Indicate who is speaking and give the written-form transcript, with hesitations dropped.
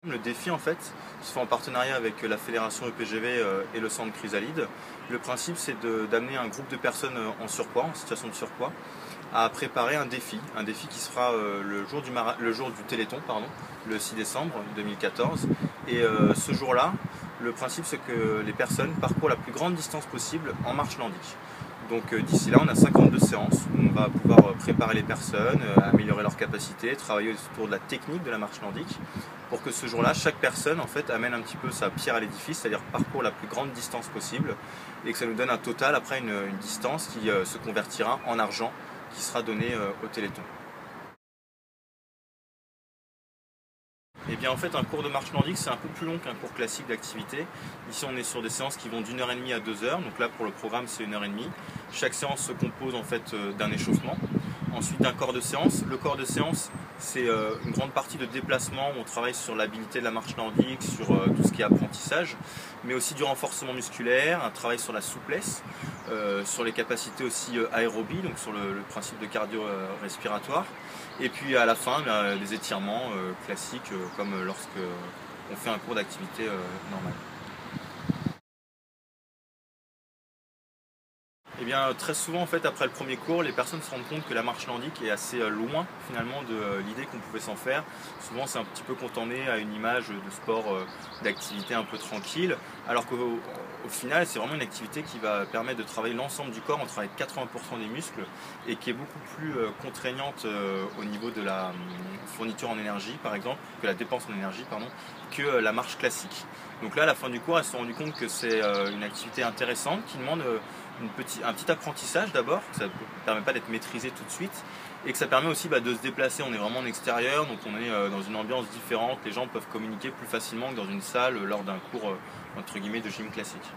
Speaker 1: Le défi en fait se fait en partenariat avec la fédération EPGV et le centre Chrysalide. Le principe c'est d'amener un groupe de personnes en surpoids, en situation de surpoids, à préparer un défi qui sera le jour du Téléthon, pardon, le 6 décembre 2014. Et ce jour-là, le principe c'est que les personnes parcourent la plus grande distance possible en marche nordique. Donc d'ici là, on a 52 séances où on va pouvoir préparer les personnes, améliorer leurs capacités, travailler autour de la technique de la marche nordique, pour que ce jour-là, chaque personne en fait amène un petit peu sa pierre à l'édifice, c'est-à-dire parcourt la plus grande distance possible, et que ça nous donne un total après une distance qui se convertira en argent, qui sera donné au Téléthon. Et bien en fait un cours de marche nordique c'est un peu plus long qu'un cours classique d'activité. Ici on est sur des séances qui vont d'1h30 à 2h, donc là pour le programme c'est 1h30. Chaque séance se compose en fait d'un échauffement, ensuite d'un corps de séance. Le corps de séance c'est une grande partie de déplacement où on travaille sur l'habilité de la marche nordique, sur tout ce qui est apprentissage, mais aussi du renforcement musculaire, un travail sur la souplesse, sur les capacités aussi aérobie, donc sur le principe de cardio-respiratoire. Et puis à la fin, des étirements classiques comme lorsque on fait un cours d'activité normale. Et bien très souvent en fait après le premier cours, les personnes se rendent compte que la marche nordique est assez loin finalement de l'idée qu'on pouvait s'en faire. Souvent c'est un petit peu cantonné à une image de sport, d'activité un peu tranquille, alors qu'au final c'est vraiment une activité qui va permettre de travailler l'ensemble du corps, on travaille 80% des muscles et qui est beaucoup plus contraignante au niveau de la fourniture en énergie par exemple, que la dépense en énergie pardon, que la marche classique. Donc là à la fin du cours elles se sont rendues compte que c'est une activité intéressante qui demande un petit apprentissage d'abord, ça ne permet pas d'être maîtrisé tout de suite, et que ça permet aussi de se déplacer, on est vraiment en extérieur, donc on est dans une ambiance différente, les gens peuvent communiquer plus facilement que dans une salle lors d'un cours entre guillemets de gym classique.